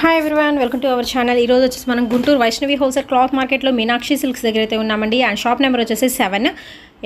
Hi everyone, welcome to our channel. ఈరోజు వచ్చేసి మనం గుంటూరు వైష్ణవి హోల్సేల్ క్లాత్ మార్కెట్లో మీనాక్షి సిల్క్స్ దగ్గర అయితే ఉన్నామండి. అండ్ షాప్ నెంబర్ వచ్చేసి 7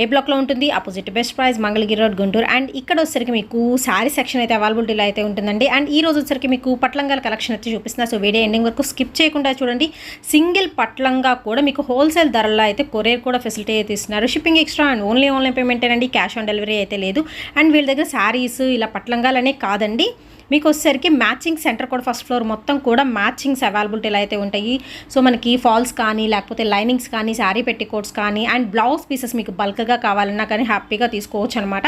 ఏ బ్లాక్లో ఉంటుంది. Opposite best price, Mangalagiri road, Guntur. And ఇక్కడ వచ్చేసరికి మీకు శారీ సెక్షన్ అయితే అవైలబిలిటీలో అయితే ఉంటుందండి. అండ్ ఈ రోజు వచ్చేసరికి మీకు పట్లంగాల కలెక్షన్ అయితే చూపిస్తున్నా. సో వీడియో ఎండింగ్ వరకు స్కిప్ చేయకుండా చూడండి. సింగిల్ పట్లంగా కూడా మీకు హోల్సేల్ ధరల్లో అయితే కొరియర్ కూడా ఫెసిలిటీ అయితే ఇస్తున్నారు. Shipping extra and only online payment అండి, క్యాష్ ఆన్ డెలివరీ అయితే లేదు. అండ్ వీళ్ళ దగ్గర శారీస్ ఇలా పట్లంగాలనే కాదండి, మీకు వచ్చేసరికి మ్యాచింగ్ సెంటర్ కూడా ఫస్ట్ ఫ్లోర్ మొత్తం కూడా మ్యాచింగ్స్ అవైలబిలిటీలో అయితే ఉంటాయి. సో మనకి ఫాల్స్ కానీ లేకపోతే లైనింగ్స్ కానీ శారీ పెట్టికోట్స్ కానీ అండ్ బ్లౌజ్ పీసెస్ మీకు బల్క్గా కావాలన్నా కానీ హ్యాపీగా తీసుకోవచ్చు అనమాట.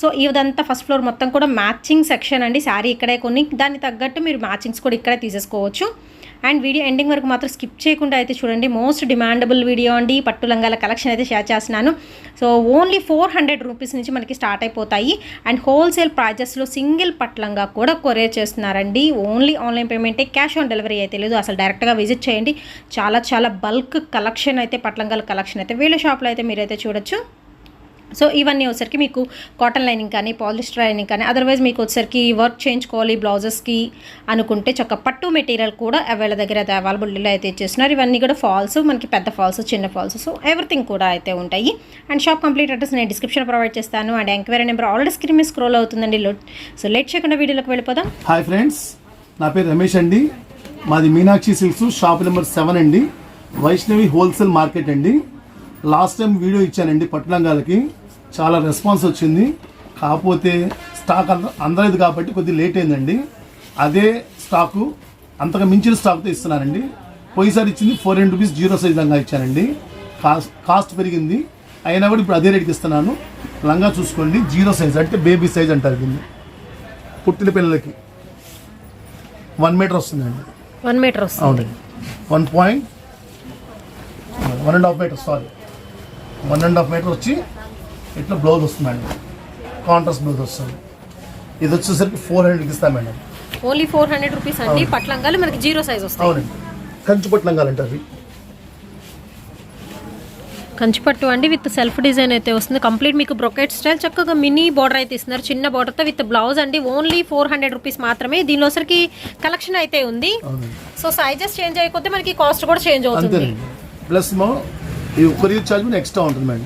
సో ఇదంతా ఫస్ట్ ఫ్లోర్ మొత్తం కూడా మ్యాచింగ్ సెక్షన్ అండి. శారీ ఇక్కడే కొన్ని, దానికి తగ్గట్టు మీరు మ్యాచింగ్స్ కూడా ఇక్కడే తీసేసుకోవచ్చు. అండ్ వీడియో ఎండింగ్ వరకు మాత్రం స్కిప్ చేయకుండా అయితే చూడండి. మోస్ట్ డిమాండబుల్ వీడియో అండి. పట్టు లంగాల కలెక్షన్ అయితే షేర్ చేస్తున్నాను. సో ఓన్లీ 400 రూపీస్ నుంచి మనకి స్టార్ట్ అయిపోతాయి. అండ్ హోల్సేల్ ప్రైజెస్లో సింగిల్ పట్లంగా కూడా కొరియర్ చేస్తున్నారండి. ఓన్లీ ఆన్లైన్ పేమెంటే, క్యాష్ ఆన్ డెలివరీ అయితే లేదు. అసలు డైరెక్ట్గా విజిట్ చేయండి. చాలా బల్క్ కలెక్షన్ అయితే, పట్లంగాల కలెక్షన్ అయితే వీళ్ళ షాప్లో అయితే మీరైతే చూడొచ్చు. సో ఇవన్నీ వచ్చేసరికి మీకు కాటన్ లైనింగ్ కానీ పాలిస్టర్ లైనింగ్ కానీ, అదర్వైజ్ మీకు వచ్చేసరికి వర్క్ చేయించుకోవాలి బ్లౌజెస్కి అనుకుంటే చక్క పట్టు మెటీరియల్ కూడా వీళ్ళ దగ్గర అయితే అవైలబిలిటీలో అయితే ఇచ్చేస్తున్నారు. ఇవన్నీ కూడా ఫాల్స్, మనకి పెద్ద ఫాల్స్, చిన్న ఫాల్స్, సో ఎవ్రీథింగ్ కూడా అయితే ఉంటాయి. అండ్ షాప్ కంప్లీట్ అడ్రస్ నేను డిస్క్రిప్షన్ ప్రొవైడ్ చేస్తాను. And enquiry number already screen మీద స్క్రోల్ అవుతుందండి. సో లేట్ చేయకుండా వీడియోలోకి వెళ్ళిపోదాం. హాయ్ ఫ్రెండ్స్, నా పేరు రమేష్ అండి. మాది మీనాక్షి సిల్క్స్, షాప్ నెంబర్ 7 అండి, వైష్ణవి హోల్సేల్ మార్కెట్ అండి. లాస్ట్ టైం వీడియో ఇచ్చానండి పట్టులంగాలకి, చాలా రెస్పాన్స్ వచ్చింది. కాకపోతే స్టాక్ అందలేదు కాబట్టి కొద్దిగా లేట్ అయిందండి. అదే స్టాకు అంతగా మించిన స్టాక్తో ఇస్తున్నానండి. పోయిసారి ఇచ్చింది 400 రూపీస్ 0 సైజ్ లంగా ఇచ్చానండి. కాస్ట్ పెరిగింది, అయినా కూడా ఇప్పుడు అదే రేట్కి ఇస్తున్నాను. లంగా చూసుకోండి, 0 సైజ్ అంటే బేబీ సైజ్ అంటారు దీన్ని. పుట్టిన పిల్లలకి 1 మీటర్ వస్తుందండి. 1 మీటర్ వస్తుంది. అవునండి, 1.5 మీటర్, సారీ 1.5 మీటర్ వచ్చి ఇట్లా బ్లౌజ్ వస్తుందండి. కాంట్రాస్ట్ బ్లౌజ్ వస్తుంది. ఇది వచ్చేసరికి 400కి ఇస్తాం మేడం. ఓన్లీ 400 రూపీస్ అండి. పట్లంగాలు మనకి 0 సైజ్ వస్తాయి. అవునండి, కంచి పట్లంగాలు అంటారు. కంచిపట్టు అండి, విత్ సెల్ఫ్ డిజైన్ అయితే వస్తుంది. కంప్లీట్ మీకు బ్రొకెట్ స్టైల్, చక్కగా మినీ బార్డర్ అయితే ఇస్తున్నారు. చిన్న బార్డర్తో విత్ బ్లౌజ్ అండి. ఓన్లీ 400 రూపీస్ మాత్రమే. దీనిలో సరికి కలెక్షన్ అయితే ఉంది. సో సైజెస్ చేంజ్ అయిపోతే మనకి కాస్ట్ కూడా చేంజ్ అవుతుంది. ప్లస్ ఈ కొరియర్ ఛార్జ్ కూడా ఎక్స్ట్రా ఉంటుంది మేడం.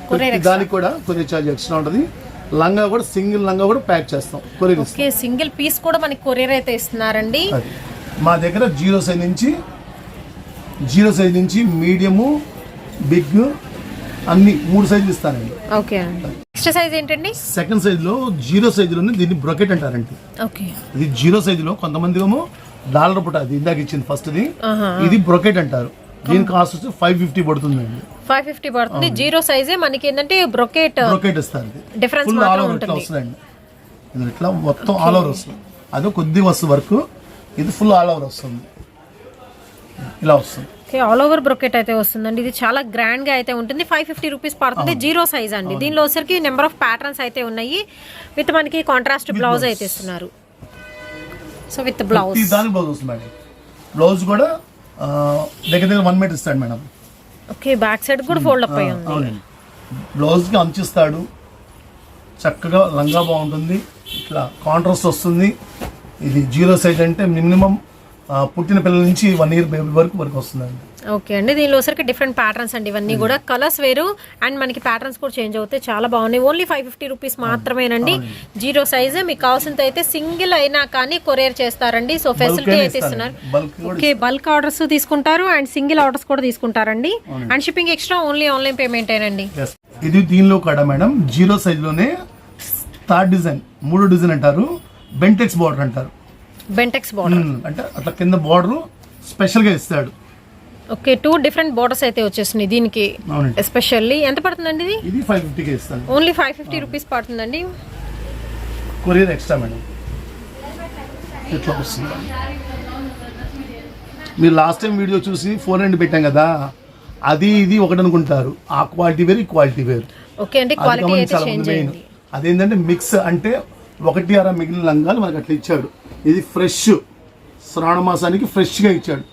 దానికి కూడా కొరియర్ ఛార్జ్ ఎక్స్ట్రా ఉంటుంది. లంగా కూడా సింగిల్ లంగా కూడా ప్యాక్ చేస్తాం కొరియర్. ఓకే, సింగిల్ పీస్ కూడా మనకి కొరియర్ అయితే ఇస్తున్నారండి. మా దగ్గర 0 సైజ్ నుంచి మీడియము, బిగ్ అన్ని 3 సైజులు ఇస్తానండి. ఓకే, నెక్స్ట్ సైజ్ ఏంటండి? సెకండ్ సైజ్ లో 0 సైజులోనే దీన్ని బ్రొకెట్ అంటారండి. ఓకే, ఇది 0 సైజులో కొంతమంది ఏమో డాలర్ పుట్ట, అది ఇందాక ఇచ్చింది ఫస్ట్ ది, ఇది బ్రొకెట్ అంటారు. దీని కాస్ట్ వచ్చి 550 పడుతుందండి. 550 పడుతుంది. 0 సైజే మనకి ఏంటంటే బ్రొకెట్ ఇస్తారు. డిఫరెన్స్ మాత్రం ఉంటుంది. ఇది ఇట్లా మొత్తం ఆల్ ఓవర్ వస్తుంది. అదే కొద్దిగా వస్తుంది వర్క్, ఇది ఫుల్ ఆల్ ఓవర్ వస్తుంది. ఇలా వస్తుంది. ఆల్ ఓవర్ బ్రొకెట్ అయితే వస్తుందండి. ఇది చాలా గ్రాండ్ గా అయితే ఉంటుంది. 550 రూపీస్ పడుతుంది. 0 సైజ్ అండి. దీనిలో వచ్చరికి నెంబర్ ఆఫ్ ప్యాటర్న్స్ అయితే ఉన్నాయి. విత్ మనకి కాంట్రాస్ట్ బ్లౌజ్ అయితే ఇస్తున్నారు. సో విత్ బ్లౌజ్, దాని బ్లౌజ్ వస్తుంది మేడం. బ్లౌజ్ కూడా దగ్గర 1 మీటర్ ఇస్తాడు మేడం. ఓకే, బ్యాక్ సైడ్ కూడా ఫోల్డ్ అప్ అయ్యి ఉంది. బ్లౌజ్ కి అంచిస్తాడు. చక్కగా లంగా బాగుంటుంది. ఇట్లా కాంట్రాస్ట్ వస్తుంది. ఇది 0 సైజ్ అంటే మినిమం పుట్టిన పిల్లల నుంచి 1 ఇయర్ బేబీ వరకు వస్తుందండి. ఓకే అండి, దీనిలో సరికి డిఫరెంట్ ప్యాటర్న్స్ అండి. ఇవన్నీ కూడా కలర్స్ వేరు అండ్ మనకి ప్యాటర్న్స్ కూడా చేంజ్ అవుతాయి. చాలా బాగున్నాయి. ఓన్లీ 550 రూపీస్ మాత్రమేనండి. 0 సైజ్. మీకు కావాల్సింది అయితే సింగిల్ అయినా కానీ కొరియర్ చేస్తారండి. సో ఫెసిలిటీ అయితే ఇస్తున్నారు. ఓకే, బల్క్ ఆర్డర్స్ తీసుకుంటారు అండ్ సింగిల్ ఆర్డర్స్ కూడా తీసుకుంటారండి. And shipping extra only online payment ఏనండి. ఇది దీనిలో కూడా మేడం 0 సైజ్ లోనే థర్డ్ డిజైన్, 3 డిజైన్ అంటారు. బెంటెక్స్ బార్డర్ అంటారు. బెంటెక్స్ బార్డర్ అంటే అట్లా కింద బార్డర్ స్పెషల్ గా ఇస్తాడు. ఓకే, 2 డిఫరెంట్ బోర్డర్స్ అయితే వచ్చేసినాయి దీనికి. ఎస్పెషల్లీ ఎంత పడుతుందండి ఇది? ఇది 550కి ఇస్తాను. ఓన్లీ 550 రూపీస్ పడుతుందండి. Courier extra madam. ఇట్లా వస్తుంది. మీరు లాస్ట్ టైం వీడియో చూసి 400 పెట్టాం కదా, అది ఇది ఒకటి అనుకుంటారు. ఆ క్వాలిటీ వేరు, ఈ క్వాలిటీ వేరు. ఓకే, అంటే క్వాలిటీ అయితే చేంజ్ అయ్యింది. అదేంటంటే మిక్స్, అంటే 1/6 మిగిలిన లంగాలు మనకు అట్లా ఇచ్చాడు. ఇది ఫ్రెష్, శ్రావణ మాసానికి ఫ్రెష్గా ఇచ్చాడు.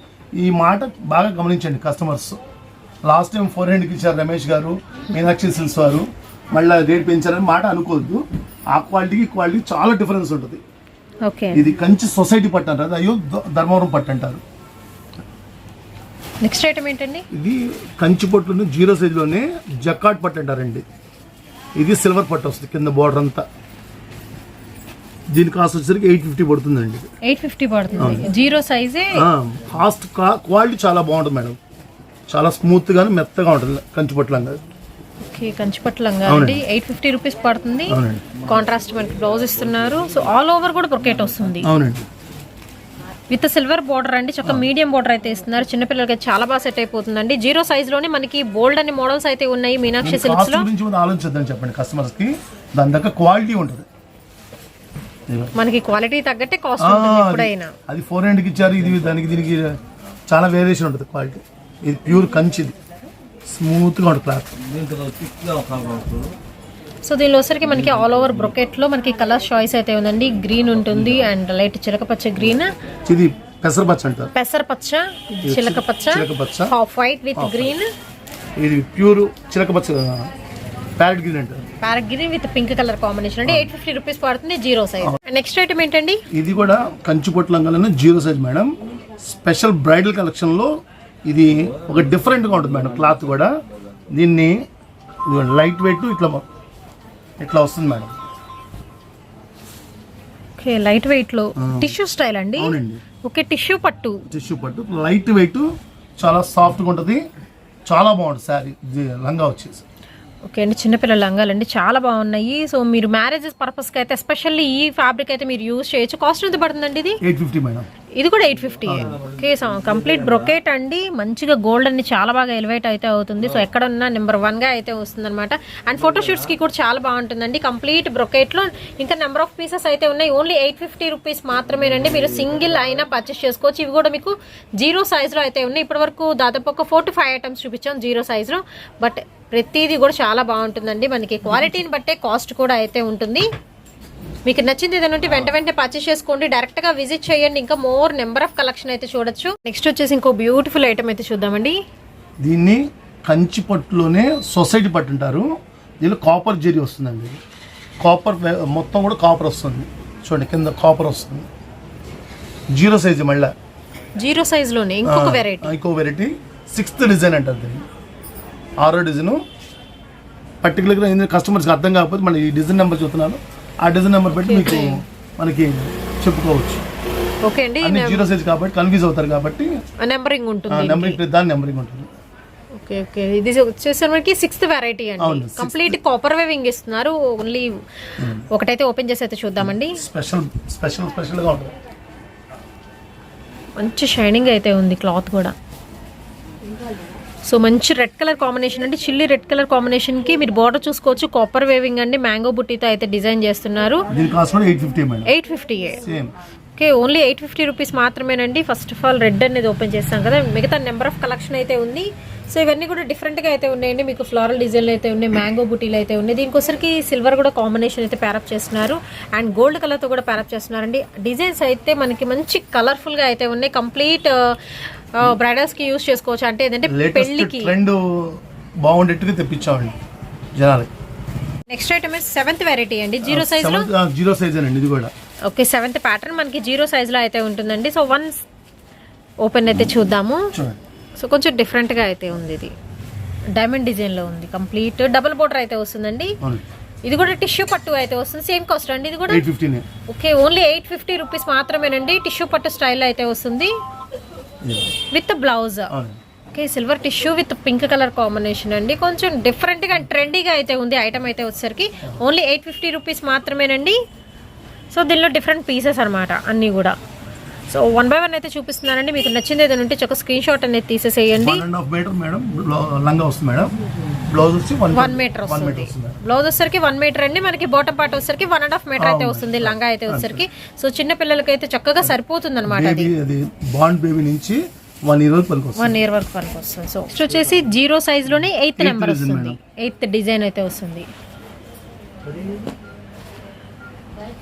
ఈ మాట బాగా గమనించండి కస్టమర్స్. లాస్ట్ టైం 400కి ఇచ్చారు రమేష్ గారు, మీనాక్షి సిల్క్స్ వారు, మళ్ళీ రేట్ పెంచారని మాట అనుకోవద్దు. ఆ క్వాలిటీకి క్వాలిటీ చాలా డిఫరెన్స్ ఉంటుంది. ఓకే. ఇది కంచి సొసైటీ పట్టు అంటారు, అయ్యో ధర్మవరం పట్టు అంటారు. నెక్స్ట్ ఐటమ్ ఏంటండి? ఇది కంచి పట్టులోనే 0 సైజులోనే జకాట్ పట్టు అంటారండి. ఇది సిల్వర్ పట్టు వస్తుంది కింద బోర్డర్ అంతా. దీని కాస్ట్ వచ్చేసరికి 850 పడుతుందండి. 850 పడుతుంది. 0 సైజే. కాస్ట్ క్వాలిటీ చాలా బాగుంటుంది మేడం, చాలా స్మూత్ గాను మెత్తగా ఉంటుంది కంచి పట్టు లంగా. ఓకే, కంచి పట్టు లంగా అండి. 850 రూపీస్ పడుతుంది. కాంట్రాస్ట్ మనకి బ్లౌజ్ ఇస్తున్నారు. సో ఆల్ ఓవర్ కూడా బ్రొకెట్ వస్తుంది. అవునండి, విత్ సిల్వర్ బోర్డర్ అండి. చక్క మీడియం బోర్డర్ అయితే ఇస్తున్నారు. చిన్నపిల్లలకి చాలా బాగా సెట్ అయిపోతుందండి. 0 సైజ్ లోనే మనకి బోల్డ్ అనే మోడల్స్ అయితే ఉన్నాయి మీనాక్షి సిల్క్స్ లో. ఆలోచిద్దాం చెప్పండి కస్టమర్స్ కి, దాని దగ్గర క్వాలిటీ ఉంటుంది. మనకి క్వాలిటీ తగ్గట్టే కాస్ట్ ఉంటుంది ఎప్పుడైనా. అది 400కి ఇచ్చారు, ఇది దానికి దీనికి చాలా వేరియేషన్ ఉంటుంది క్వాలిటీ. ఇది ప్యూర్ కంచిది, స్మూత్ గా ఉంటుంది క్లాత్. సో దీనిలో వచ్చరికి మనకి ఆల్ ఓవర్ బ్రొకెట్ లో మనకి కలర్ చాయిస్ అయితే ఉందండి. గ్రీన్ ఉంటుంది అండ్ లైట్ చిలకపచ్చ గ్రీన్, ఇది పెసరపచ్చ అంటారు. పెసరపచ్చ, చిలకపచ్చ, హాఫ్ వైట్ విత్ గ్రీన్. ఇది ప్యూర్ చిలకపచ్చ ప్యారెట్ గ్రీన్ అంటారు. Parrot green with pink colour combination అండి. 850 రూపీస్ పడుతుంది 0 సైజ్. నెక్స్ట్ ఐటమ్ ఏంటండి? ఇది కూడా కంచి పట్టు లంగాలోనే 0 size madam. Special bridal collection లో ఇది ఒక డిఫరెంట్ గా ఉంటుంది మేడం. క్లాత్ కూడా దీన్ని లైట్ వెయిట్ ఇట్లా వస్తుంది మేడం. ఓకే, లైట్ వెయిట్ లో టిష్యూ స్టైల్ అండి. అవునండి, ఓకే. టిష్యూ పట్టు లైట్ వెయిట్, చాలా సాఫ్ట్ గా ఉంటుంది, చాలా బాగుంటుంది శారీ లంగా వచ్చేసి. ఓకే అండి, చిన్నపిల్లల లంగాలండి చాలా బాగున్నాయి. సో మీరు మ్యారేజెస్ పర్పస్కి అయితే ఎస్పెషల్లీ ఈ ఫ్యాబ్రిక్ అయితే మీరు యూజ్ చేయొచ్చు. కాస్ట్ ఎంత పడుతుందండి ఇది? 850 మేడం. ఇది కూడా 850. ఓకే, కంప్లీట్ బ్రొకెట్ అండి. మంచిగా గోల్డ్ అన్ని చాలా బాగా ఎలివేట్ అయితే అవుతుంది. సో ఎక్కడ ఉన్నా నెంబర్ 1 గా అయితే వస్తుంది అనమాట. అండ్ ఫోటోషూట్స్ కి కూడా చాలా బాగుంటుందండి. కంప్లీట్ బ్రొకెట్ లో ఇంకా నెంబర్ ఆఫ్ పీసెస్ అయితే ఉన్నాయి. ఓన్లీ 850 రూపీస్ మాత్రమేనండి. మీరు సింగిల్ అయినా పర్చేస్ చేసుకోవచ్చు. ఇవి కూడా మీకు 0 సైజ్ లో అయితే ఉన్నాయి. ఇప్పటి వరకు దాదాపు ఒక 4 to 5 ఐటమ్స్ చూపించాం 0 సైజ్ లో. బట్ ప్రతిదీ కూడా చాలా బాగుంటుందండి. మనకి క్వాలిటీని బట్టే కాస్ట్ కూడా అయితే ఉంటుంది. మీకు నచ్చింది ఏదైనా ఉంటే వెంటనే పర్చేస్ చేసుకోండి. డైరెక్ట్ గా విజిట్ చేయండి. ఇంకా మోర్ నెంబర్ ఆఫ్ కలెక్షన్ అయితే చూడొచ్చు. నెక్స్ట్ వచ్చేసి ఇంకో బ్యూటిఫుల్ ఐటమ్ అయితే చూద్దామండి. దీన్ని కంచి పట్టులోనే సొసైటీ పట్టు అంటారు. దీనిలో కాపర్ జెరీ వస్తుందండి. కాపర్ మొత్తం కూడా కాపర్ వస్తుంది. చూడండి కింద కాపర్ వస్తుంది. 0 సైజ్ మళ్ళీ 0 సైజ్ లోనే ఇంకో వెరైటీ 6th డిజైన్ అంటారు దీన్ని. 6వ డిజైన్ పర్టికులర్గా ఏంటంటే కస్టమర్స్కి అర్థం కాకపోతే మళ్ళీ ఈ డిజైన్ నెంబర్ చూస్తున్నాను, ఆ డిజైన్ నెంబర్ పెట్టి మీకు మనకి చెప్పుకోవచ్చు. ఓకే అండి, 0 సైజ్ కాబట్టి కన్ఫ్యూజ్ అవుతారు కాబట్టి నెంబరింగ్ ఉంటుంది. నెంబరింగ్ ఉంటుంది. ఓకే ఓకే, ఇది వచ్చేసరికి మనకి 6th వెరైటీ అండి. కంప్లీట్ కాపర్ వేవింగ్ ఇస్తున్నారు. ఓన్లీ ఒకటైతే ఓపెన్ చేసి అయితే చూద్దామండి. స్పెషల్గా ఉంటుంది. మంచి షైనింగ్ అయితే ఉంది క్లాత్ కూడా. సో మంచి రెడ్ కలర్ కాంబినేషన్ అండి. చిల్లీ రెడ్ కలర్ కాంబినేషన్ కి మీరు బార్డర్ చూసుకోవచ్చు. కాపర్ వేవింగ్ అండి. మ్యాంగో బుట్టితో అయితే డిజైన్ చేస్తున్నారు. 850. ఓకే, ఓన్లీ 850 రూపీస్ మాత్రమేనండి. ఫస్ట్ ఆఫ్ ఆల్ రెడ్ అనేది ఓపెన్ చేస్తాం కదా, మిగతా నెంబర్ ఆఫ్ కలెక్షన్ అయితే ఉంది. సో ఇవన్నీ కూడా డిఫరెంట్గా అయితే ఉన్నాయండి. మీకు ఫ్లోరల్ డిజైన్లు అయితే ఉన్నాయి, మ్యాంగో బుటీలు అయితే ఉన్నాయి. దీనికోసరికి సిల్వర్ కూడా కాంబినేషన్ అయితే ప్యారప్ చేస్తున్నారు అండ్ గోల్డ్ కలర్తో కూడా ప్యారప్ చేస్తున్నారండి. డిజైన్స్ అయితే మనకి మంచి కలర్ఫుల్గా అయితే ఉన్నాయి. కంప్లీట్ బ్రైడల్స్ కి యూజ్ చేసుకోవచ్చు. అంటే ఏంటంటే పెళ్లికి ట్రెండ్ బాగుండేట్టుగా తెప్పించామండి జనాలు. నెక్స్ట్ ఐటమ్ 7th వెరైటీ అండి. 0 సైజ్ లో. 0 సైజ్ అండి ఇది కూడా. ఓకే, 7th ప్యాటర్న్ మనకి 0 సైజ్ లో అయితే ఉంటుందండి. సో వన్స్ ఓపెన్ అయితే చూద్దాము. సో కొంచెం డిఫరెంట్ గా అయితే ఉంది. ఇది డైమండ్ డిజైన్ లో ఉంది. కంప్లీట్ డబుల్ బోర్డర్ అయితే వస్తుందండి. ఇది కూడా టిష్యూ పట్టు అయితే వస్తుంది. సేమ్ కాస్ట్ అండి ఇది కూడా. 850. ఓకే, ఓన్లీ 850 రూపీస్ మాత్రమేనండి. టిష్యూ పట్టు స్టైల్ అయితే వస్తుంది with blouse. Okay, silver tissue with pink colour combination అండి. కొంచెం డిఫరెంట్ గా ట్రెండీగా అయితే ఉంది. ఐటమ్ అయితే వచ్చేసరికి ఓన్లీ 850 రూపీస్ మాత్రమేనండి. సో దీనిలో డిఫరెంట్ పీసెస్ అనమాట అన్నీ కూడా. సో 1 by 1 అయితే చూపిస్తున్నానండి. మీకు నచ్చింది ఏదైనా ఉంటే ఒక స్క్రీన్ షాట్ అనేది తీసేసేయండి. 1.5 మీటర్ మేడం లంగా వస్తుంది మేడం. బ్లౌజ్ వచ్చి 1 మీటర్ వస్తుంది. బ్లౌజ్ వచ్చేసరికి 1 మీటర్ అండి. మనకి బాటమ్ పార్ట్ వచ్చేసరికి 1.5 మీటర్ అయితే వస్తుంది లంగా అయితే వచ్చేసరికి. సో చిన్న పిల్లలకి అయితే చక్కగా సరిపోతుంది అనమాట. అది బాండ్ బేబీ నుంచి 1 year వరకు పనికొస్తుంది. 1 year వరకు పనికొస్తుంది. సో నెక్స్ట్ వచ్చేసి 0 సైజ్ లోనే 8th నెంబర్ వస్తుంది. 8th డిజైన్ అయితే వస్తుంది.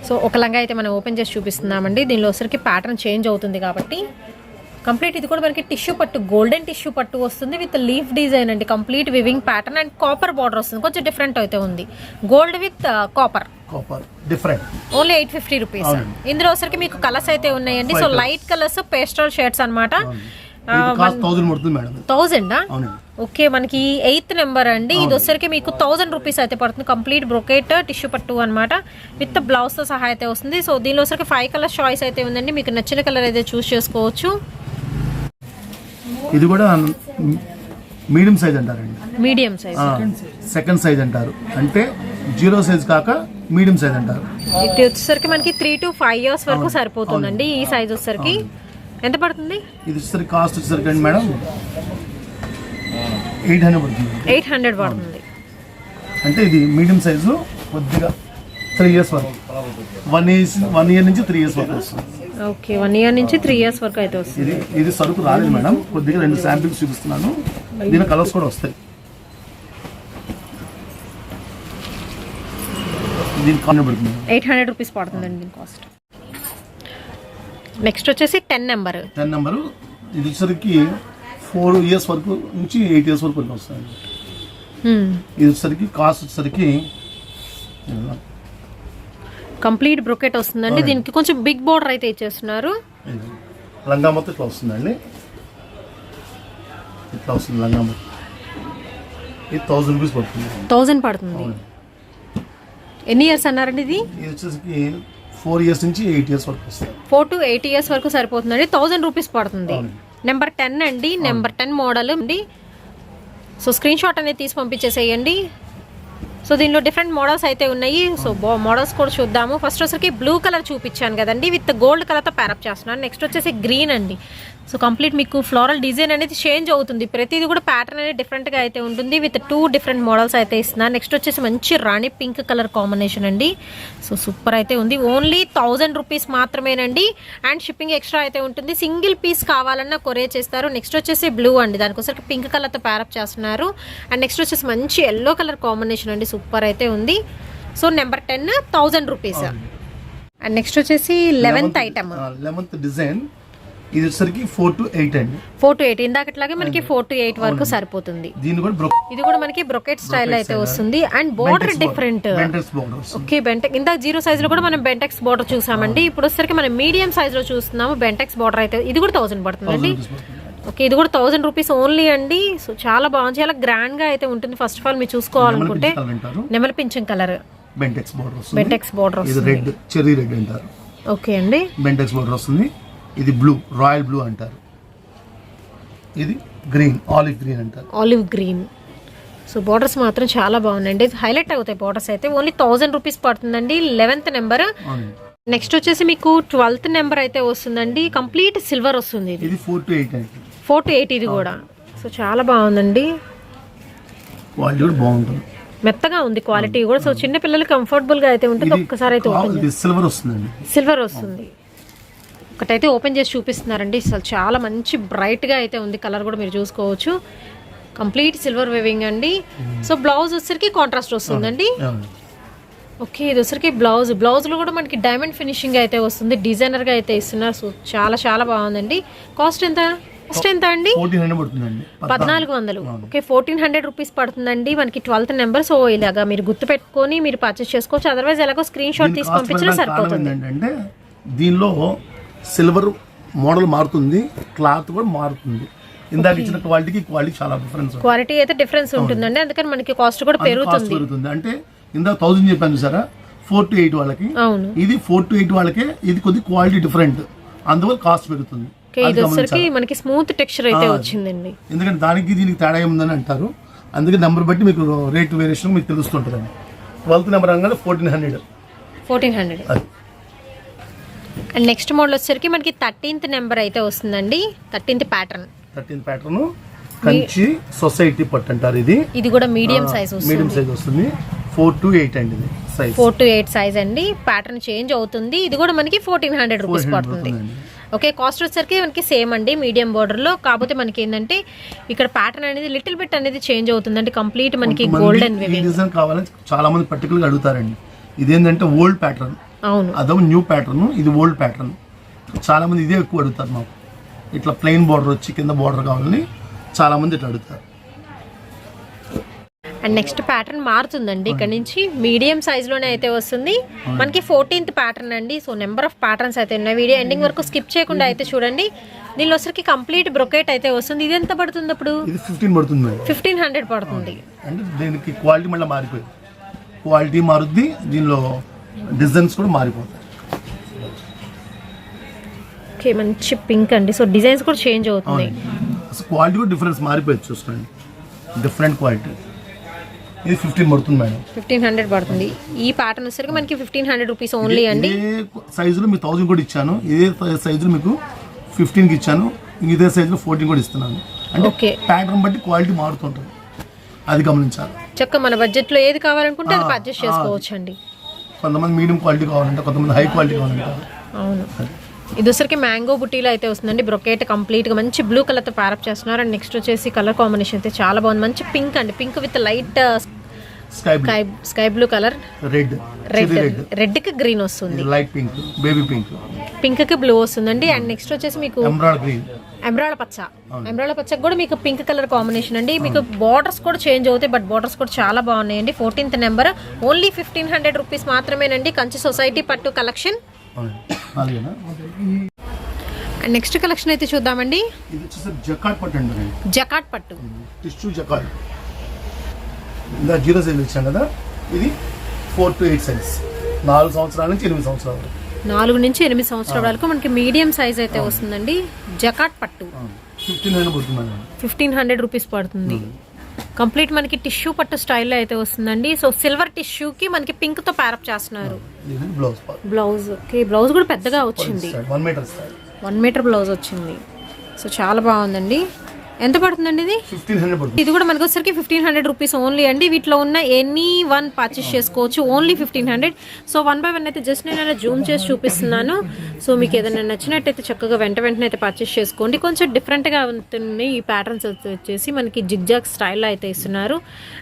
సో ఒక లంగా అయితే మనం ఓపెన్ చేసి చూపిస్తున్నామండి. దీనిలో వచ్చరికి ప్యాటర్న్ చేంజ్ అవుతుంది కాబట్టి కంప్లీట్ ఇది కూడా మనకి టిష్యూ పట్టు, గోల్డెన్ టిష్యూ పట్టు వస్తుంది విత్ లీఫ్ డిజైన్ అండి. Complete weaving pattern and copper border వస్తుంది. కొంచెం డిఫరెంట్ అయితే ఉంది. Gold with copper. Different. Only 850 rupees. ఇందులో వచ్చరికి మీకు కలర్స్ అయితే ఉన్నాయండి. So light colours, pastel shades అనమాట. 1000 పడుతుంది మేడం. 1000 ఓకే. మనకి 8th నెంబర్ అండి. ఇది వచ్చరికి మీకు 1000 రూపీస్ అయితే పడుతుంది. కంప్లీట్ బ్రొకెట్ టిష్యూ పట్టు అనమాట. విత్ బ్లౌజ్ తో సహా అయితే వస్తుంది. సో దీనిలో వచ్చరికి 5 కలర్ చాయిస్ అయితే ఉందండి. మీకు నచ్చిన కలర్ అయితే చూస్ చేసుకోవచ్చు. ఇది కూడా మీడియం సైజ్ అంటారండి. మీడియం సైజ్, సెకండ్ సైజ్ అంటారు. అంటే 0 సైజ్ కాక మీడియం సైజ్ అంటారు. ఇది వచ్చేసరికి మనకి 3 to 5 years వరకు సరిపోతుందండి. ఈ సైజ్ వచ్చేసరికి ఎంత పడుతుంది? ఇది వచ్చేసరికి కాస్ట్ వచ్చేసరికి అండి మేడం 800 పడుతుంది. 800 పడుతుంది. అంటే ఇది మీడియం సైజు, కొద్దిగా 3 years వరకు, 1 year నుంచి 3 years వరకు వస్తుంది. ఓకే, 1 year నుంచి 3 years వరకు అయితే వస్తుంది. ఇది సరుకు రాలేదు మేడం. కొద్దిగా 2 శాంపిల్స్ చూపిస్తున్నాను. దీని కలర్స్ కూడా వస్తాయి. దీని కాస్ట్ పడుతుంది 800 రూపీస్ పడుతుందండి దీని కాస్ట్. నెక్స్ట్ వచ్చేసి 10 నెంబర్. ఇది వచ్చేసరికి 4 years వరకు నుంచి 8 years వరకు వస్తుంది. ఇది వచ్చేసరికి కాస్ట్ వచ్చేసరికి కంప్లీట్ బ్రొకెట్ వస్తుందండి. దీనికి కొంచెం బిగ్ బోర్డర్ అయితే ఇచ్చేస్తున్నారు. లంగా మొత్తం ఇట్లా వస్తుందండి. ఇట్లా వస్తుంది లంగా మొత్తం. ఇది 1000 రూపీస్ పడుతుంది. 1000 పడుతుంది. ఎన్ని ఇయర్స్ అన్నారండి ఇది? ఇది వచ్చేసరికి 4 years నుంచి 8 years వరకు వస్తుంది. 4 to 8 years వరకు సరిపోతుందండి. 1000 రూపీస్ పడుతుంది. నెంబర్ 10 అండి. నెంబర్ 10 మోడల్ అండి. సో స్క్రీన్ షాట్ అనేది తీసి పంపించేసేయండి. సో దీనిలో డిఫరెంట్ మోడల్స్ అయితే ఉన్నాయి. సో మోడల్స్ కూడా చూద్దాము. ఫస్ట్ వచ్చరికి బ్లూ కలర్ చూపించాను కదండి, విత్ గోల్డ్ కలర్తో ప్యారప్ చేస్తున్నాను. నెక్స్ట్ వచ్చేసి గ్రీన్ అండి. సో కంప్లీట్ మీకు ఫ్లోరల్ డిజైన్ అనేది చేంజ్ అవుతుంది. ప్రతిదీ కూడా ప్యాటర్న్ అనేది డిఫరెంట్గా అయితే ఉంటుంది. విత్ 2 different మోడల్స్ అయితే ఇస్తున్నారు. నెక్స్ట్ వచ్చేసి మంచి రాణి పింక్ కలర్ కాంబినేషన్ అండి. సో సూపర్ అయితే ఉంది. ఓన్లీ 1000 రూపీస్ మాత్రమేనండి. అండ్ షిప్పింగ్ ఎక్స్ట్రా అయితే ఉంటుంది. సింగిల్ పీస్ కావాలన్నా కొరియర్ చేస్తారు. నెక్స్ట్ వచ్చేసి బ్లూ అండి. దానికోసం పింక్ కలర్తో ప్యారప్ చేస్తున్నారు. అండ్ నెక్స్ట్ వచ్చేసి మంచి ఎల్లో కలర్ కాంబినేషన్ అండి. సూపర్ అయితే ఉంది. So number 10 1000 rupees. And next వచ్చేసి 11th ఐటమ్, 11th డిజైన్. ఇది వచ్చేసరికి 4 to 8 అండి. 4 to 8 ఇందాకట్లాగే మనకి 4 to 8 వరకు సరిపోతుంది. ఇది కూడా మనకి బ్రొకెట్ స్టైల్ అయితే వస్తుంది. And border different. ఓకే, బెంటెక్ ఇందాక 0 సైజ్ లో కూడా మనం బెంటెక్స్ బోర్డర్ చూసామండి. ఇప్పుడు వచ్చేసరికి మనం మీడియం సైజ్ లో చూస్తున్నాము బెంటెక్స్ బోర్డర్ అయితే. ఇది కూడా 1000 పడుతుందండి. ఓకే, ఇది కూడా 1000 రూపీస్ ఓన్లీ అండి. సో చాలా బాగుంది, చాలా గ్రాండ్ గా అయితే ఉంటుంది. ఫస్ట్ ఆఫ్ ఆల్ మీరు చూసుకోవాలనుకుంటే నెమలి పింఛం కలర్ బెంటెక్స్ బోర్డర్ ఇది రెడ్, చెర్రీ రెడ్ అంటారు. ఓకే అండి, బెంటెక్స్ బోర్డర్ వస్తుంది. ఇది బ్లూ, రాయల్ బ్లూ అంటారు. ఇది గ్రీన్, ఆలివ్ గ్రీన్ అంటారు. Olive green. సో బోర్డర్స్ మాత్రం చాలా బాగున్నాయండి. హైలైట్ అవుతాయి బోర్డర్స్ అయితే. ఓన్లీ 1000 రూపీస్ పడుతుందండి. 11th number. నెక్స్ట్ వచ్చేసి మీకు 12th నెంబర్ అయితే వస్తుందండి. కంప్లీట్ సిల్వర్ వస్తుంది. ఇది 4 to 8 అండి. 4 to 8 ఇది కూడా. సో చాలా బాగుందండి. క్వాలిటీ కూడా బాగుంటుంది, మెత్తగా ఉంది క్వాలిటీ కూడా. సో చిన్న పిల్లలు కంఫర్టబుల్ గా అయితే ఉంటుంది. ఒక్కసారి అయితే సిల్వర్ వస్తుందండి. సిల్వర్ వస్తుంది. ఒకటైతే ఓపెన్ చేసి చూపిస్తున్నారండి. అసలు చాలా మంచి బ్రైట్ గా అయితే ఉంది. కలర్ కూడా మీరు చూసుకోవచ్చు. కంప్లీట్ సిల్వర్ వేవింగ్ అండి. సో బ్లౌజ్ వచ్చరికి కాంట్రాస్ట్ వస్తుందండి. ఓకే, ఇది వచ్చరికి బ్లౌజ్ లో కూడా మనకి డైమండ్ ఫినిషింగ్ అయితే వస్తుంది. డిజైనర్ గా అయితే ఇస్తున్నారు. సో చాలా చాలా బాగుందండి. కాస్ట్ ఎంత అండి? 1400. ఓకే, 1400 రూపీస్ పడుతుందండి మనకి 12th నెంబర్. సో ఇలాగా మీరు గుర్తు పెట్టుకొని మీరు పర్చేస్ చేసుకోవచ్చు. అదర్వైజ్ ఎలాగో స్క్రీన్ షాట్ తీసి పంపించినా సరిపోతుంది. అంటే దీనిలో సిల్వర్ మోడల్ మారుతుంది, క్లాత్ కూడా మారుతుంది. ఇందాక ఇచ్చిన క్వాలిటీకి క్వాలిటీ చాలా డిఫరెన్స్. క్వాలిటీ అయితే డిఫరెన్స్ ఉంటుందండి. అందుకని మనకి కాస్ట్ కూడా పెరుగుతుంది. అంటే ఇందాక 1000 చెప్పాను చూసారా, 4 to 8 వాళ్ళకి. అవును, ఇది 4 to 8 వాళ్ళకే. ఇది కొద్ది క్వాలిటీ డిఫరెంట్, అందువల్ల కాస్ట్ పెరుగుతుంది. ఇది వచ్చరికి మనకి స్మూత్ టెక్స్చర్ అయితే వచ్చిందండి. ఎందుకంటే దానికి దీనికి తేడా ఏముందని అంటారు. అందుకే నెంబర్ బట్టి మీకు రేట్ వేరియేషన్ మీకు తెలుస్తుంటుందండి. 12th నెంబర్ అనగానే 1400. అండ్ నెక్స్ట్ మోడల్ వచ్చేసరికి మనకి 13th నెంబర్ అయితే వస్తుందండి. 13th ప్యాటర్న్ కంచి సొసైటీ పట్టు అంటారు. ఇది కూడా మీడియం సైజ్ వస్తుంది. 4 to 8 అండి. ఇది సైజ్ 4 to 8 సైజ్ అండి. ప్యాటర్న్ చేంజ్ అవుతుంది. ఇది కూడా మనకి 1400 రూపీస్ పడుతుంది. ఓకే, కాస్ట్ వచ్చేసరికి మనకి సేమ్ అండి మీడియం బోర్డర్ లో. కాకపోతే మనకి ఏంటంటే ఇక్కడ ప్యాటర్న్ అనేది లిటిల్ బిట్ అనేది చేంజ్ అవుతుందండి. కంప్లీట్ మనకి గోల్డెన్ డిజైన్ కావాలని చాలా మంది పర్టికులర్ అడుగుతారండి. ఇదేంటంటే ఓల్డ్ ప్యాటర్న్. అవును, అదో న్యూ ప్యాటర్న్, ఇది ఓల్డ్ ప్యాటర్న్. చాలా మంది ఇదే ఎక్కువ అడుగుతారు. మాకు ఇట్లా ప్లెయిన్ బార్డర్ వచ్చి కింద బార్డర్ కావాలని చాలా మంది ఇట్లా అడుగుతారు. అండ్ నెక్స్ట్ ప్యాటర్న్ మారుతుందండి ఇక్కడ నుంచి. మీడియం సైజ్లోనే అయితే వస్తుంది మనకి. 14th ప్యాటర్న్ అండి. సో నెంబర్ ఆఫ్ ప్యాటర్న్స్ అయితే ఉన్నాయి. వీడియో ఎండింగ్ వరకు స్కిప్ చేయకుండా అయితే చూడండి. దీనిలో వచ్చరికి కంప్లీట్ బ్రొకెట్ అయితే వస్తుంది. ఇది ఎంత పడుతుంది అప్పుడు? ఇది 15 పడుతుంది. 1500 పడుతుంది. అంటే దీనికి క్వాలిటీ మళ్ళీ మారిపోయింది. క్వాలిటీ మారుద్ది, దీనిలో డిజైన్స్ కూడా మారిపోతాయి. ఓకే, మంచి పింక్ అండి. సో డిజైన్స్ కూడా చేంజ్ అవుతుంది. అసలు క్వాలిటీ కూడా డిఫరెన్స్ మారిపోయింది, చూసుకోండి. Different quality. ఇది 15 పడుతుంది మేడం. 1500 పడుతుంది. ఈ ప్యాటర్న్ వచ్చేసరికి మనకి 1500 రూపీస్ ఓన్లీ అండి. ఇదే సైజులో మీకు 1000 కూడా ఇచ్చాను. ఇదే సైజులో మీకు 15కి ఇచ్చాను. ఇదే సైజులో 14 కూడా ఇస్తున్నాను. అంటే ప్యాటర్న్ బట్టి క్వాలిటీ మారుతుంటుంది, అది గమనించాలి. చక్క మన బడ్జెట్లో ఏది కావాలనుకుంటే అది పర్చేస్ చేసుకోవచ్చు అండి. కొంతమంది మీడియం క్వాలిటీ కావాలంటే, కొంతమంది హై క్వాలిటీ కావాలంటారు. అవును. ఇది వచ్చరికి మ్యాంగో బుటీలో అయితే వస్తుందండి. బ్రొకెట్ కంప్లీట్గా మంచి బ్లూ కలర్తో ప్యారప్ చేస్తున్నారు. అండ్ నెక్స్ట్ వచ్చేసి కలర్ కాంబినేషన్ అయితే చాలా బాగుంది. మంచి పింక్ అండి. Pink with light sky blue colour. Red కి గ్రీన్ వస్తుంది. Light pink, baby pink. Pink కి బ్లూ వస్తుందండి. అండ్ నెక్స్ట్ వచ్చేసి మీకు ఎమరాల్డ్ పచ్చ. ఎమరాల్డ్ పచ్చకి కూడా మీకు పింక్ కలర్ కాంబినేషన్ అండి. మీకు బార్డర్స్ కూడా చేంజ్ అవుతాయి, బట్ బార్డర్స్ కూడా చాలా బాగున్నాయండి. 14th నెంబర్, ఓన్లీ 1500 రూపీస్ మాత్రమేనండి. కంచి సొసైటీ పట్టు కలెక్షన్. అండ్ నెక్స్ట్ కలెక్షన్ అయితే చూద్దామండి. ఇది వచ్చేసి జకాట్ పట్టు అండి. జకాట్ పట్టు, టిష్యూ జకాట్. ఇలా 0 సైజ్ ఇచ్చాం కదా. ఇది 4 to 8 సైజ్. 4 సంవత్సరాల నుంచి 8 సంవత్సరాల వరకు. 4 నుంచి 8 సంవత్సరాల వరకు మనకి మీడియం సైజ్ అయితే వస్తుందండి. జకాట్ పట్టు 1500 పడుతుంది. 1500 రూపీస్ పడుతుంది. కంప్లీట్ మనకి టిష్యూ పట్టు స్టైల్లో అయితే వస్తుందండి. సో సిల్వర్ టిష్యూకి మనకి పింక్ తో ప్యారప్ చేస్తున్నారు. బ్లౌజ్ ఓకే, బ్లౌజ్ కూడా పెద్దగా వచ్చింది. 1 మీటర్ బ్లౌజ్ వచ్చింది. సో చాలా బాగుందండి. ఎంత పడుతుందండి ఇది? 1500 పడుతుంది. ఇది కూడా మనకి వచ్చరికి 1500 రూపీస్ ఓన్లీ అండి. వీటిలో ఉన్న ఎనీ వన్ పర్చేస్ చేసుకోవచ్చు, ఓన్లీ 1500. సో 1 by 1 అయితే జస్ట్ నేను జూమ్ చేసి చూపిస్తున్నాను. సో మీకు ఏదైనా నచ్చినట్టయితే చక్కగా వెంటనే అయితే పర్చేస్ చేసుకోండి. కొంచెం డిఫరెంట్గా ఉంటుంది ఈ ప్యాటర్న్స్ వచ్చేసి మనకి జిగ్జాగ్ స్టైల్లో అయితే ఇస్తున్నారు.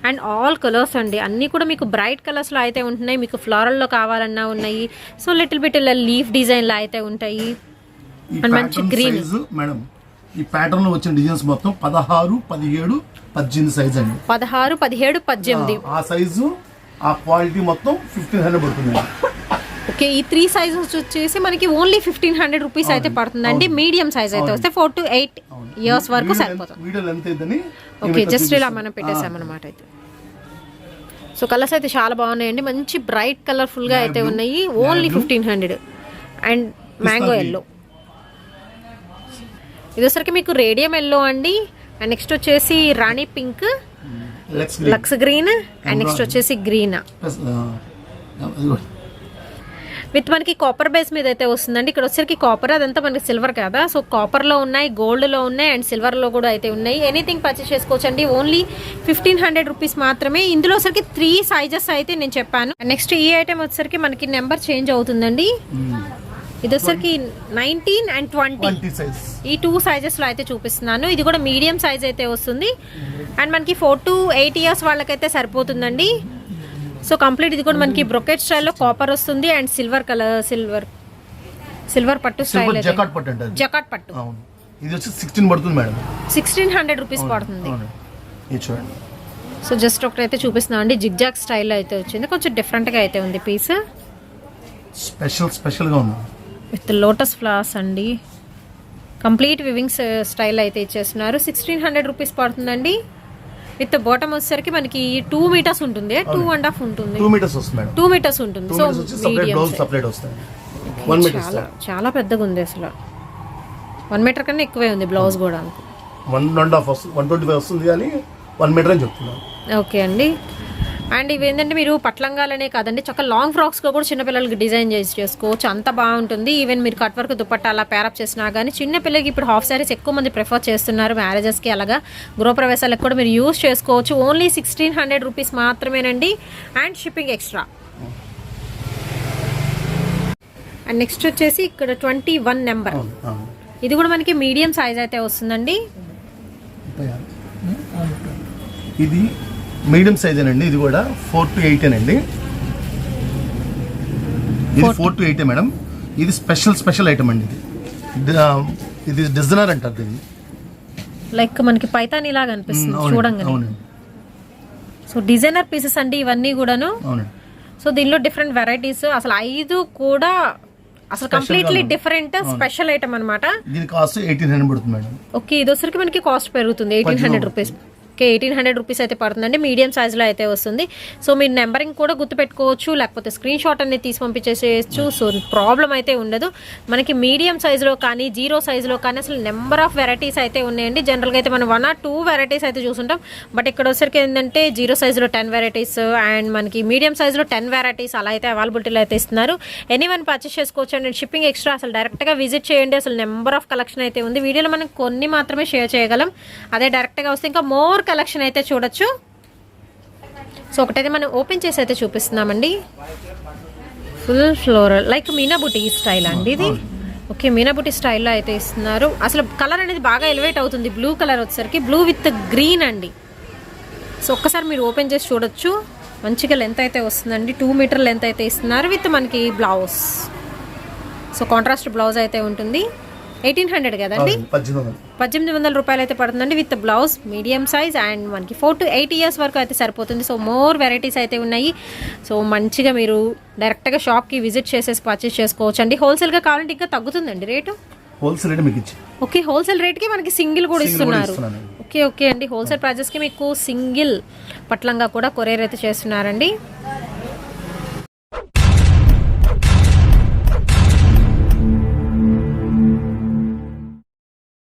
అండ్ ఆల్ కలర్స్ అండి, అన్నీ కూడా మీకు బ్రైట్ కలర్స్లో అయితే ఉంటున్నాయి. మీకు ఫ్లోరల్లో కావాలన్నా ఉన్నాయి. సో లిటిల్ బిట్ ఇలా లీఫ్ డిజైన్లో అయితే ఉంటాయి. అండ్ మంచి గ్రీన్ మేడం. ఈ ప్యాటర్న్ లో వచ్చిన డిజైన్స్ మొత్తం 16, 17, 18 సైజ్ అండి. 16, 17, 18 ఆ సైజు, ఆ క్వాలిటీ మొత్తం 1500 పడుతుంది. ఓకే, ఈ 3 సైజెస్ వచ్చేసి మనకి ఓన్లీ 1500 రూపీస్ అయితే పడుతుందండి. మీడియం సైజ్ అయితే వస్తే 4 to 8 ఇయర్స్ వరకు సరిపోతుంది. వీడియో లెంత్ అయితేని ఓకే, జస్ట్ ఇలా మనం పెట్టేసామన్నమాట. అయితే సో కలర్స్ అయితే చాలా బాగున్నాయండి. మంచి బ్రైట్ కలర్ఫుల్ గా అయితే ఉన్నాయి. ఓన్లీ 1500. అండ్ మ్యాంగో ఎల్లో, ఇది వచ్చరికి మీకు రేడియం ఎల్లో అండి. అండ్ నెక్స్ట్ వచ్చేసి రాణి pink, lux green. And next వచ్చేసి గ్రీన్ విత్ మనకి కాపర్ బేస్ మీద అయితే వస్తుందండి. ఇక్కడ వచ్చరికి కాపర్, అదంతా మనకి సిల్వర్ కదా. సో కాపర్ లో ఉన్నాయి, గోల్డ్ లో ఉన్నాయి, అండ్ సిల్వర్ లో కూడా అయితే ఉన్నాయి. ఎనీథింగ్ పర్చేస్ చేసుకోవచ్చు అండి. ఓన్లీ 1500 రూపీస్ మాత్రమే. ఇందులో వచ్చరికి 3 సైజెస్ అయితే నేను చెప్పాను. నెక్స్ట్ ఈ ఐటమ్ వచ్చరికి మనకి నెంబర్ చేంజ్ అవుతుందండి. ఇది వచ్చరికి 19 and 20 సైజ్. ఈ 2 సైజెస్ లో అయితే చూపిస్తున్నాను. ఇది కూడా మీడియం సైజ్ అయితే వస్తుంది. అండ్ మనకి 4 to 8 ఇయర్స్ వాళ్ళకైతే సరిపోతుందండి. సో కంప్లీట్ ఇది కూడా మనకి బ్రొకెట్ స్టైల్లో కాపర్ వస్తుంది. అండ్ సిల్వర్ కలర్, సిల్వర్ పట్టు స్టైల్, జకాట్ పట్టు అంటారు. జకాట్ పట్టు. ఇది వచ్చి 16 పడుతుంది మేడం. 1600 రూపీస్ పడుతుంది. ఇది చూడండి. సో జస్ట్ ఒకటైతే చూపిస్తున్నాం అండి. జిగ్జాగ్ స్టైల్లో అయితే వచ్చింది. కొంచెం డిఫరెంట్ గా అయితే ఉంది పీస్. స్పెషల్ గా ఉంది విత్ లోటస్ ఫ్లవర్స్ అండి. కంప్లీట్ వివింగ్ స్టైల్ అయితే ఇచ్చేస్తున్నారు. 1600 రూపీస్ పడుతుందండి. విత్ బాటమ్ వచ్చేసరికి మనకి 2 మీటర్స్ ఉంటుంది, 2.5 ఉంటుంది. 2 మీటర్స్ వస్తుంది మేడం. 2 మీటర్స్ ఉంటుంది. సో చాలా పెద్దగా ఉంది అసలు. 1 మీటర్ కన్నా ఎక్కువే ఉంది బ్లౌజ్ కూడా. 1.5 వస్తుంది కానీ 1 మీటర్ అని చెప్తున్నాను. ఓకే అండి. అండ్ ఇవి ఏంటంటే మీరు పట్లంగాలనే కాదండి, చక్కగా లాంగ్ ఫ్రాక్స్గా కూడా చిన్నపిల్లలకి డిజైన్ చేసి చేసుకోవచ్చు. అంత బాగుంటుంది. ఈవెన్ మీరు కట్ వర్క్ దుపట్టా అలా పేరప్ చేసినా కానీ చిన్నపిల్లలకి ఇప్పుడు హాఫ్ శారీస్ ఎక్కువ మంది ప్రిఫర్ చేస్తున్నారు మ్యారేజెస్కి, అలాగా గృహప్రవేశాలకు కూడా మీరు యూజ్ చేసుకోవచ్చు. ఓన్లీ 1600 రూపీస్ మాత్రమేనండి. And shipping extra. And next వచ్చేసి ఇక్కడ 21 నెంబర్. ఇది కూడా మనకి మీడియం సైజ్ అయితే వస్తుందండి. ఇది మీడియం సైజ్ అండి. ఇది కూడా 4 to 8 అండి. ఇది 4 to 8 మేడం. ఇది స్పెషల్ ఐటమ్ అండి. ఇది డిజైనర్ అంటారు దీన్ని. లైక్ మనకి పైతాని లాగా అనిపిస్తుంది చూడంగానే. సో డిజైనర్ పీసెస్ అండి ఇవన్నీ కూడాను. అవునండి. సో దీనిలో డిఫరెంట్ వెరైటీస్, అసలు 5 కూడా అసలు కంప్లీట్లీ డిఫరెంట్ స్పెషల్ ఐటమ్ అనమాట. దీని కాస్ట్ 1800 పడుతుంది మేడం. ఓకే, ఇది వచ్చరికి మనకి కాస్ట్ పెరుగుతుంది 1800 రూపీస్. ఓకే, 1800 రూపీస్ అయితే పడుతుందండి. మీడియం సైజ్లో అయితే వస్తుంది. సో మీరు నెంబరింగ్ కూడా గుర్తుపెట్టుకోవచ్చు, లేకపోతే స్క్రీన్ షాట్ అనేది తీసి పంపించేసేయచ్చు. సో ప్రాబ్లం అయితే ఉండదు. మనకి మీడియం సైజులో కానీ 0 సైజులో కానీ అసలు నెంబర్ ఆఫ్ వెరైటీస్ అయితే ఉన్నాయండి. జనరల్గా అయితే మనం 1 or 2 వెరైటీస్ అయితే చూసుంటాం. బట్ ఇక్కడ వచ్చరికి ఏంటంటే 0 సైజులో 10 వెరైటీస్ అండ్ మనకి మీడియం సైజులో 10 వెరైటీస్ అలా అయితే అవైలబిలిటీలో అయితే ఇస్తున్నారు. ఎనీవన్ పర్చేస్ చేసుకోవచ్చు అండి. Shipping extra. అసలు డైరెక్ట్గా విజిట్ చేయండి. అసలు నెంబర్ ఆఫ్ కలెక్షన్ అయితే ఉంది. వీడియోలో మనం కొన్ని మాత్రమే షేర్ చేయగలం. అదే డైరెక్ట్గా వస్తే ఇంకా మోర్ కలెక్షన్ అయితే చూడొచ్చు. సో ఒకటైతే మనం ఓపెన్ చేసి అయితే చూపిస్తున్నామండి. ఫుల్ ఫ్లోరల్ లైక్ మీనా బుటీ స్టైల్ అండి ఇది. ఓకే, మీనా బుటీ స్టైల్లో అయితే ఇస్తున్నారు. అసలు కలర్ అనేది బాగా ఎలివేట్ అవుతుంది. బ్లూ కలర్ వచ్చేసరికి బ్లూ విత్ గ్రీన్ అండి. సో ఒక్కసారి మీరు ఓపెన్ చేసి చూడొచ్చు. మంచిగా లెంత్ అయితే వస్తుందండి. 2 మీటర్ లెంత్ అయితే ఇస్తున్నారు విత్ మనకి బ్లౌజ్. సో కాంట్రాస్ట్ బ్లౌజ్ అయితే ఉంటుంది. 1800 కదండి, 1800 రూపాయలు అయితే పడుతుందండి with blouse. Medium size and మనకి 4 to 8 ఇయర్స్ వరకు అయితే సరిపోతుంది. సో మోర్ వెరైటీస్ అయితే ఉన్నాయి. సో మంచిగా మీరు డైరెక్ట్గా షాప్కి విజిట్ చేసేసి పర్చేస్ చేసుకోవచ్చు అండి. హోల్సేల్గా కావాలంటే ఇంకా తగ్గుతుందండి రేటు. హోల్సేల్ రేట్ మీకు ఇచ్చి. ఓకే, హోల్సేల్ రేట్కి మనకి సింగిల్ కూడా ఇస్తున్నారు. ఓకే ఓకే అండి, హోల్సేల్ ప్రైజెస్కి మీకు సింగిల్ పట్లంగా కూడా కొరియర్ అయితే చేస్తున్నారండి.